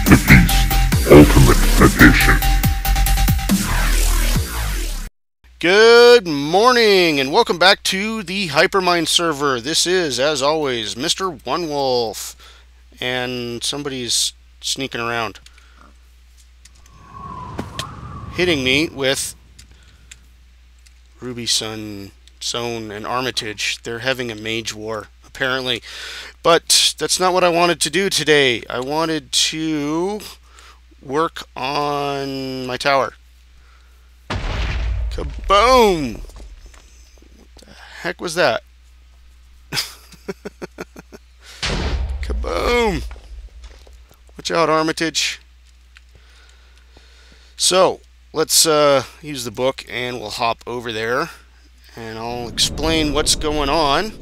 the Beast Ultimate Edition. Good morning and welcome back to the Hypermine server. This is, as always, Mr. OneWolfe, and somebody's sneaking around, hitting me with Ruby Sun, Zone, and Armitage. They're having a mage war, apparently. But that's not what I wanted to do today. I wanted to work on my tower. Kaboom! What the heck was that? Kaboom! Watch out, Armitage. So, let's use the book and we'll hop over there and I'll explain what's going on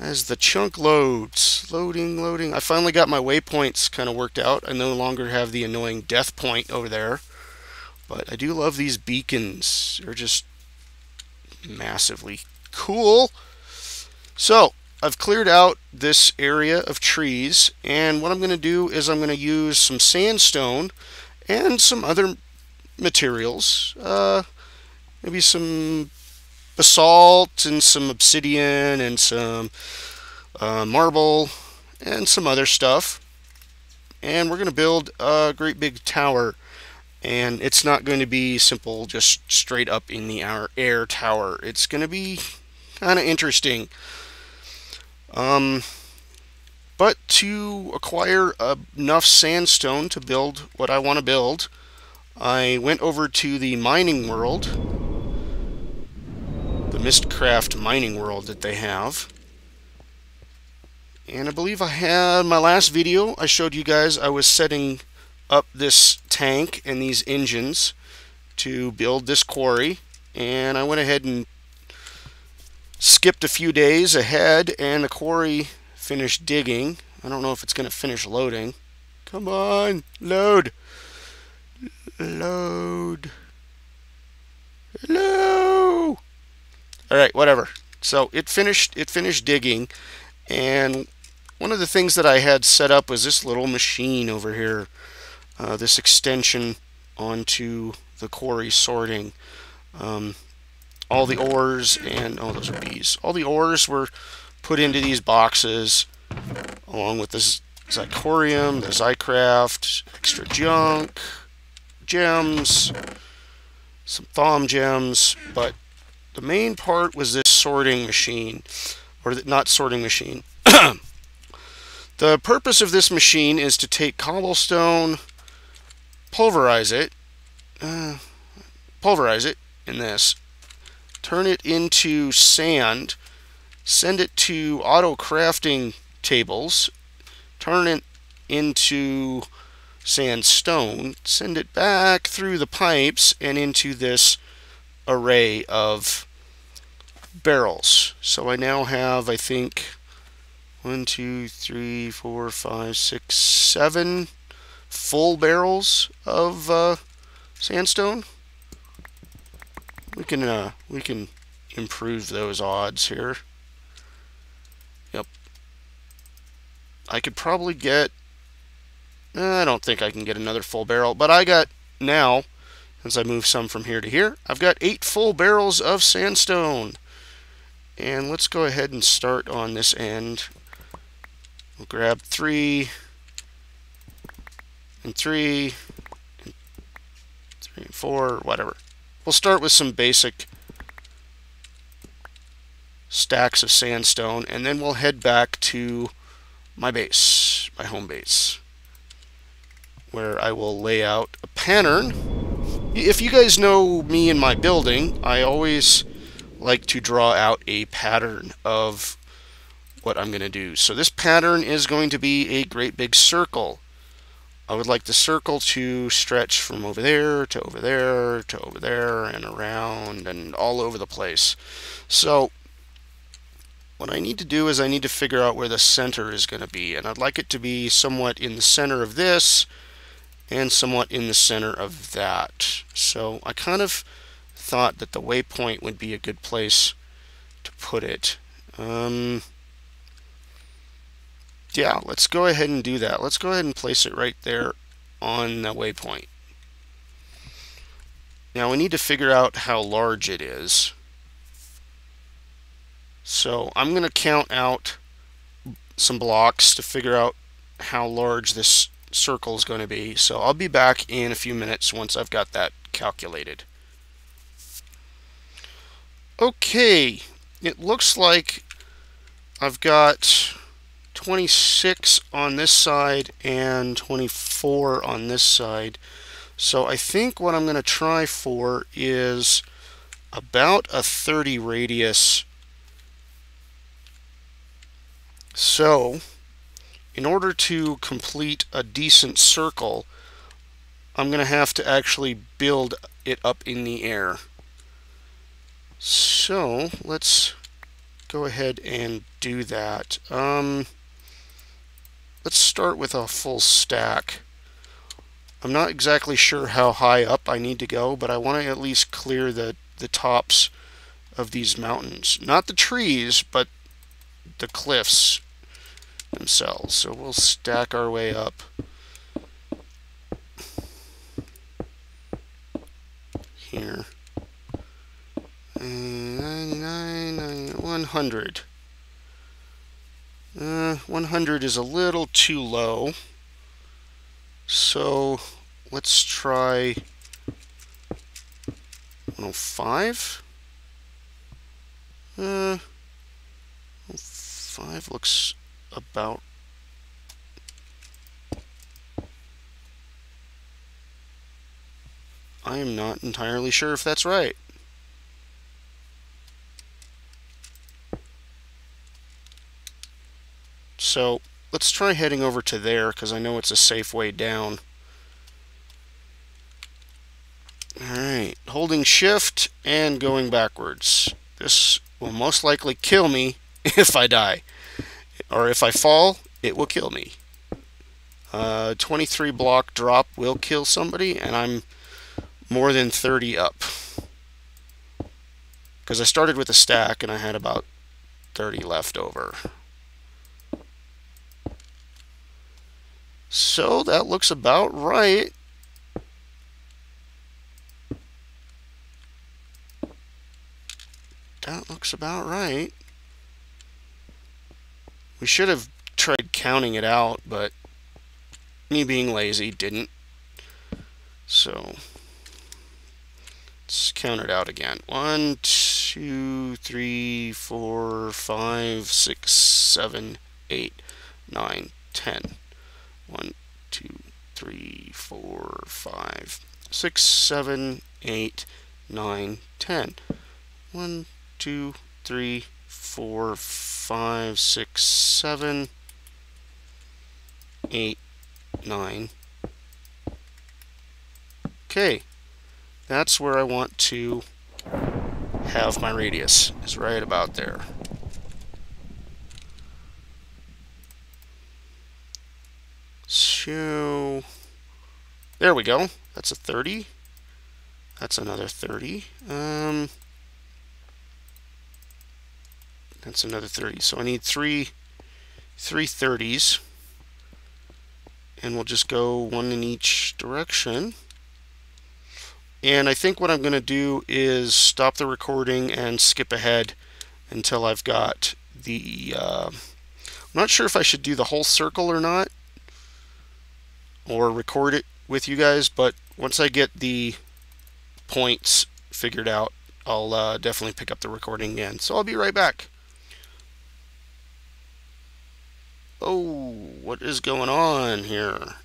as the chunk loads. Loading. I finally got my waypoints kind of worked out. I no longer have the annoying death point over there. But I do love these beacons. They're just massively cool. So, I've cleared out this area of trees, and what I'm going to do is I'm going to use some sandstone and some other materials. Maybe some basalt and some obsidian and some marble and some other stuff. And we're going to build a great big tower. And it's not going to be simple, just straight up in the air tower. It's going to be kind of interesting. But to acquire enough sandstone to build what I want to build, I went over to the mining world, the Mistcraft mining world that they have. And I believe I had my last video, I showed you guys I was setting up this tank and these engines to build this quarry, and I went ahead and skipped a few days ahead and the quarry finished digging. I don't know if it's going to finish loading. Come on, load. Hello. Alright, whatever. So it finished digging, and one of the things that I had set up was this little machine over here. This extension onto the quarry sorting. All the ores and those are bees. All the ores were put into these boxes along with this zirconium, the Zycraft, extra junk, gems, some thom gems, but the main part was this sorting machine, or not sorting machine. The purpose of this machine is to take cobblestone, pulverize it in this, turn it into sand, send it to auto crafting tables, turn it into sandstone, send it back through the pipes and into this array of barrels. So I now have, I think, 1, 2, 3, 4, 5, 6, 7 full barrels of sandstone. We can improve those odds here. Yep. I could probably get, I don't think I can get another full barrel, but I got now, since I moved some from here to here, I've got 8 full barrels of sandstone. And let's go ahead and start on this end. We'll grab 3 and 3 and 3 and 4, whatever. We'll start with some basic stacks of sandstone, and then we'll head back to my base, my home base, where I will lay out a pattern. If you guys know me in my building, I always like to draw out a pattern of what I'm going to do. So this pattern is going to be a great big circle. I would like the circle to stretch from over there to over there to over there and around and all over the place. So what I need to do is I need to figure out where the center is going to be, and I'd like it to be somewhat in the center of this and somewhat in the center of that. So I kind of thought that the waypoint would be a good place to put it. Yeah, let's go ahead and do that. Let's go ahead and place it right there on the waypoint. Now we need to figure out how large it is. So I'm going to count out some blocks to figure out how large this circle is going to be. So I'll be back in a few minutes once I've got that calculated. Okay, it looks like I've got 26 on this side and 24 on this side. So I think what I'm going to try for is about a 30 radius. So in order to complete a decent circle, I'm going to have to actually build it up in the air. So let's go ahead and do that. Let's start with a full stack. I'm not exactly sure how high up I need to go, but I want to at least clear the tops of these mountains. Not the trees, but the cliffs themselves. So we'll stack our way up. Here. 99, 100. 100 is a little too low. So let's try 105. 105 looks about. I am not entirely sure if that's right. So let's try heading over to there because I know it's a safe way down. Alright, holding shift and going backwards. This will most likely kill me if I die. Or if I fall, it will kill me. 23 block drop will kill somebody, and I'm more than 30 up. Because I started with a stack and I had about 30 left over. So that looks about right. That looks about right. We should have tried counting it out, but me being lazy didn't. So let's count it out again. 1, 2, 3, 4, 5, 6, 7, 8, 9, 10. 1, 2, 3, 4, 5, 6, 7, 8, 9, 10. 1, 2, 3, 4, 5, 6, 7, 8, 9. Okay, that's where I want to have my radius, is right about there. So there we go. That's a 30. That's another 30. That's another 30. So I need three 30s. And we'll just go one in each direction. And I think what I'm going to do is stop the recording and skip ahead until I've got the... I'm not sure if I should do the whole circle or not, or record it with you guys, but once I get the points figured out, I'll definitely pick up the recording again. So I'll be right back. Oh, what is going on here?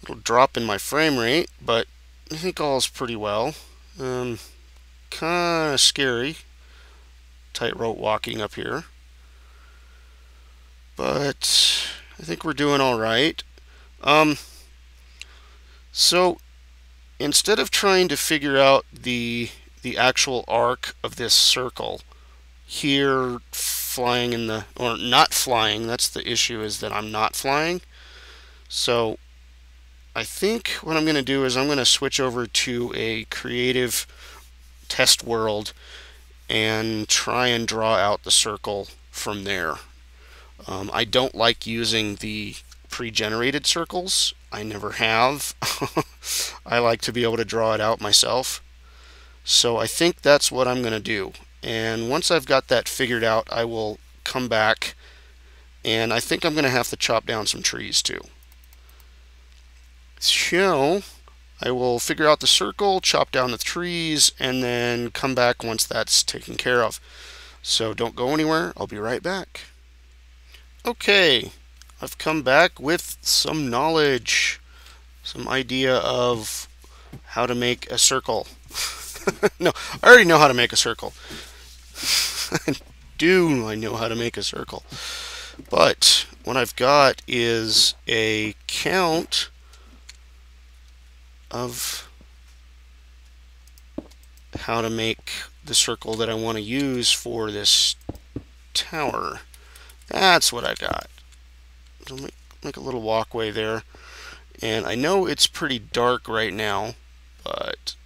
Little drop in my frame rate, but I think all's pretty well. Kind of scary, tightrope walking up here, but I think we're doing all right. So instead of trying to figure out the actual arc of this circle here, flying in the, or not flying, that's the issue, is that I'm not flying. So I think what I'm going to do is I'm going to switch over to a creative test world and try and draw out the circle from there. I don't like using the pre-generated circles. I never have. I like to be able to draw it out myself. So I think that's what I'm going to do. And once I've got that figured out, I will come back, and I think I'm going to have to chop down some trees too. So I will figure out the circle, chop down the trees, and then come back once that's taken care of. So don't go anywhere. I'll be right back. Okay, I've come back with some knowledge, some idea of how to make a circle. No, I already know how to make a circle. I know how to make a circle. But what I've got is a count of how to make the circle that I want to use for this tower. That's what I got. So make a little walkway there. And I know it's pretty dark right now, but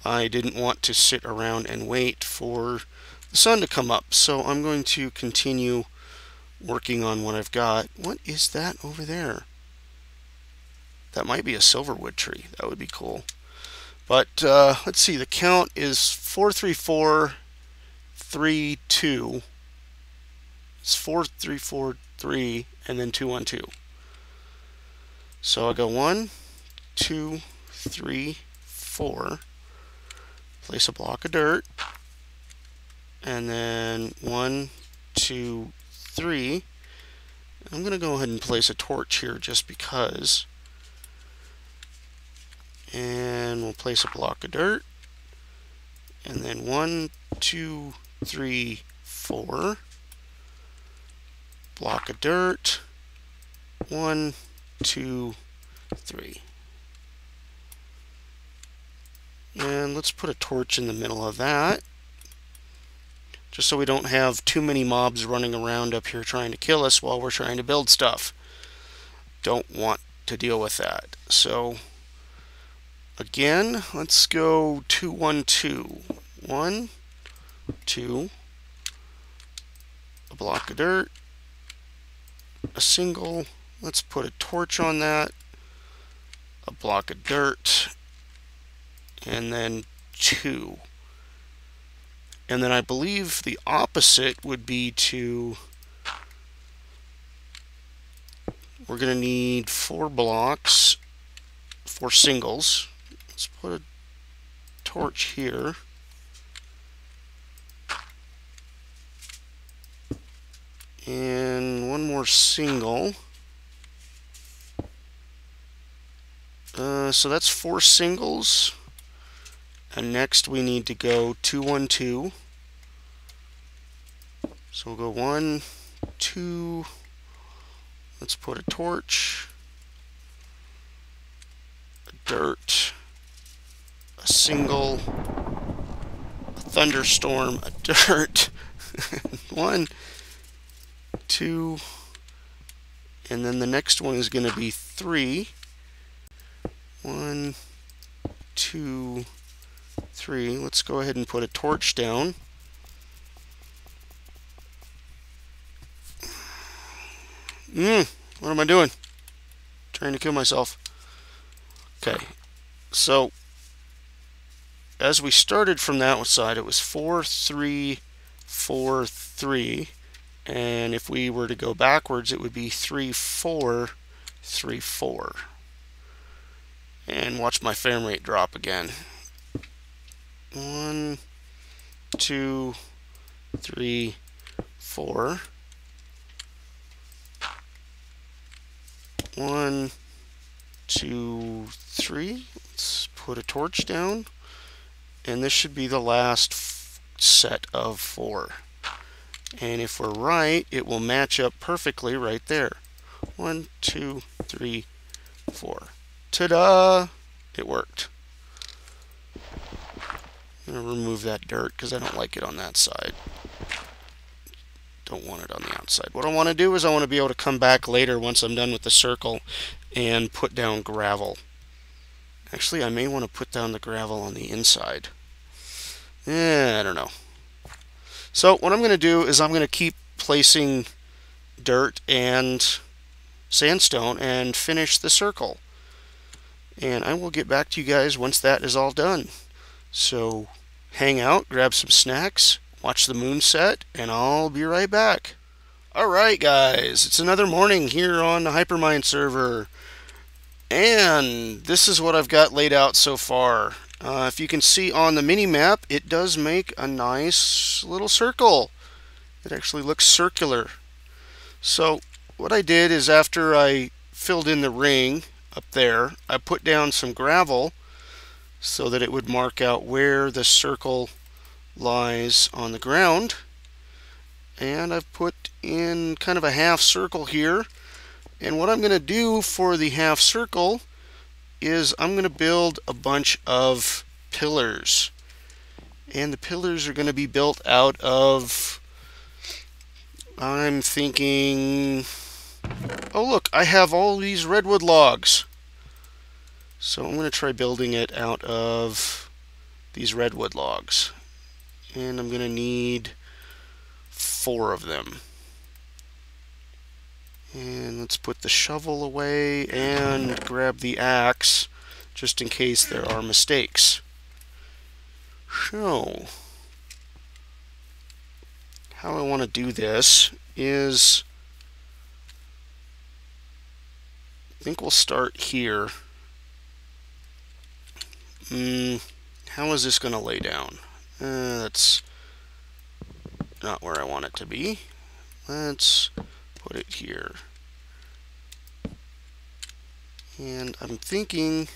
I didn't want to sit around and wait for the sun to come up, so I'm going to continue working on what I've got. What is that over there? That might be a silverwood tree. That would be cool. But let's see, the count is 43432. It's 4343 and then 212. So I go 1, 2, 3, 4. Place a block of dirt, and then 1, 2, 3. I'm going to go ahead and place a torch here just because. And we'll place a block of dirt, and then 1, 2, 3, 4. Block of dirt, 1, 2, 3. And let's put a torch in the middle of that, just so we don't have too many mobs running around up here trying to kill us while we're trying to build stuff. Don't want to deal with that. So again, let's go 2, 1, 2. 1, 2, a block of dirt, a single. Let's put a torch on that, a block of dirt, and then 2. And then I believe the opposite would be to, we're going to need 4 blocks, 4 singles. Let's put a torch here. And 1 more single. So that's 4 singles. And next we need to go 2, 1, 2. So we'll go 1, 2. Let's put a torch, a dirt, a single, a thunderstorm, a dirt. 1, 2, and then the next one is going to be 3. 1, 2, 3. Let's go ahead and put a torch down. What am I doing? Trying to kill myself. Okay, so as we started from that side, it was 4, 3, 4, 3. And if we were to go backwards, it would be 3, 4, 3, 4. And watch my frame rate drop again. 1, 2, 3, 4. 1, 2, 3. Let's put a torch down. And this should be the last set of 4. And if we're right, it will match up perfectly right there. 1, 2, 3, 4. Ta-da! It worked. I'm going to remove that dirt because I don't like it on that side. Don't want it on the outside. What I want to do is I want to be able to come back later once I'm done with the circle and put down gravel. Actually, I may want to put down the gravel on the inside. I don't know. So what I'm going to do is I'm going to keep placing dirt and sandstone and finish the circle. And I will get back to you guys once that is all done. So hang out, grab some snacks, watch the moon set, and I'll be right back. Alright guys, it's another morning here on the Hypermine server. And this is what I've got laid out so far. If you can see on the mini-map, it does make a nice little circle. It actually looks circular. So what I did is, after I filled in the ring up there, I put down some gravel so that it would mark out where the circle lies on the ground. And I've put in kind of a half circle here. And what I'm going to do for the half circle is I'm going to build a bunch of pillars. And the pillars are going to be built out of, I'm thinking, oh look, I have all these redwood logs. So I'm going to try building it out of these redwood logs. And I'm going to need 4 of them. And let's put the shovel away and grab the axe just in case there are mistakes. So, how I want to do this is, I think we'll start here. How is this going to lay down? That's not where I want it to be. Let's put it here. And I'm thinking,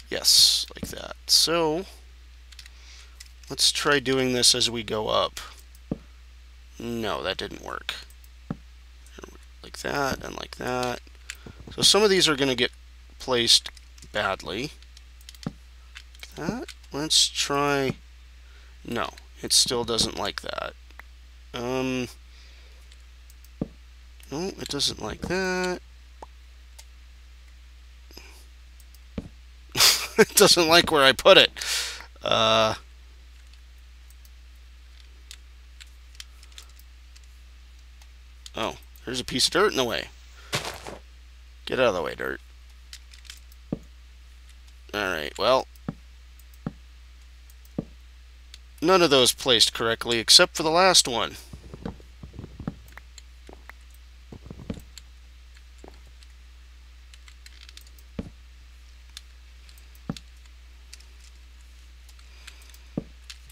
yes, like that. So let's try doing this as we go up. No, that didn't work. Like that and like that. So some of these are going to get placed badly. Like that. Let's try. No, it still doesn't like that. No, it doesn't like that. It doesn't like where I put it. Oh, there's a piece of dirt in the way. Get out of the way, dirt. Alright, well, none of those placed correctly except for the last one.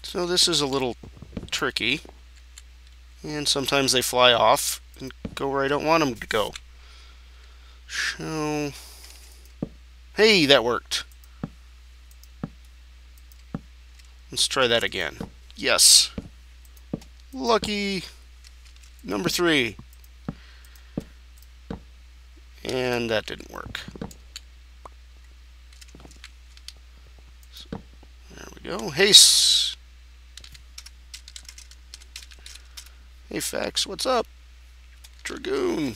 So this is a little tricky, and sometimes they fly off and go where I don't want them to go. So, hey, that worked. Let's try that again. Yes. Lucky number 3. And that didn't work. So, there we go. Hey, hey, Fax, what's up? Dragoon.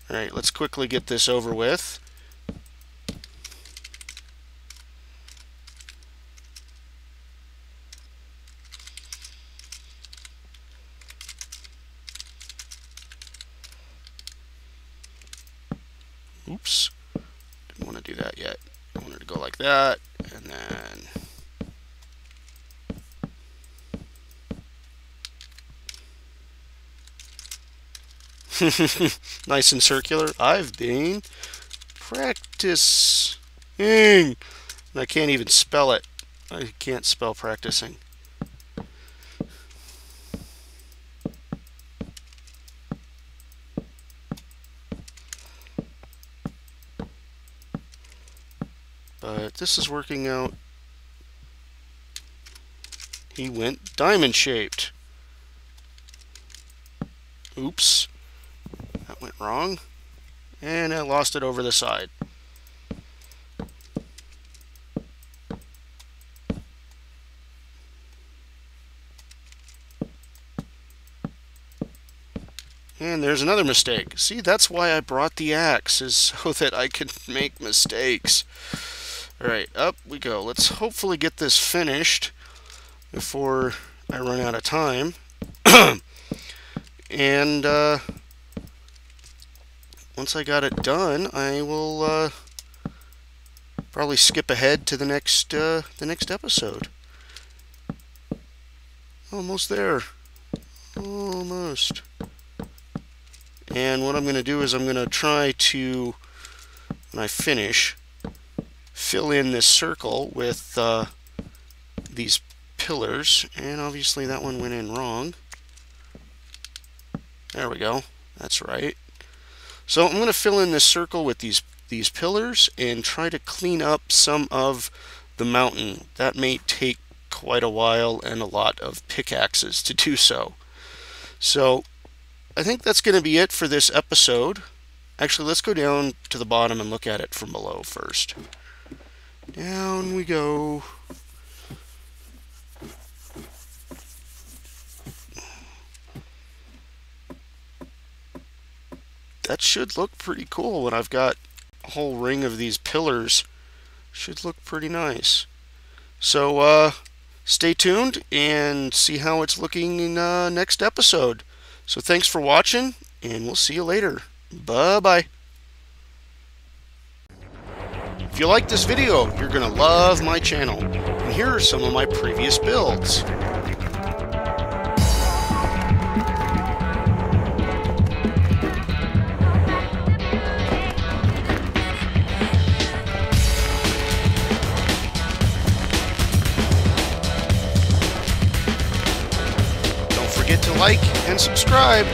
Alright, let's quickly get this over with. Oops. Didn't want to do that yet. I wanted to go like that, and then nice and circular. I've been practicing. And I can't even spell it. I can't spell practicing. But this is working out. He went diamond shaped. Oops. That went wrong. And I lost it over the side. And there's another mistake. See, that's why I brought the axe, is so that I could make mistakes. Alright, up we go. Let's hopefully get this finished. before I run out of time. And once I got it done, I will probably skip ahead to the next episode. Almost there. Almost. And what I'm going to do is I'm going to try to, when I finish, fill in this circle with these pillars. And obviously that one went in wrong. There we go. That's right. So I'm going to fill in this circle with these pillars and try to clean up some of the mountain. That may take quite a while and a lot of pickaxes to do so. So I think that's going to be it for this episode. Actually, let's go down to the bottom and look at it from below first. Down we go. That should look pretty cool when I've got a whole ring of these pillars. Should look pretty nice. So stay tuned and see how it's looking in next episode. So thanks for watching, and we'll see you later. Bye-bye. If you like this video, you're going to love my channel. And here are some of my previous builds. Don't forget to like and subscribe.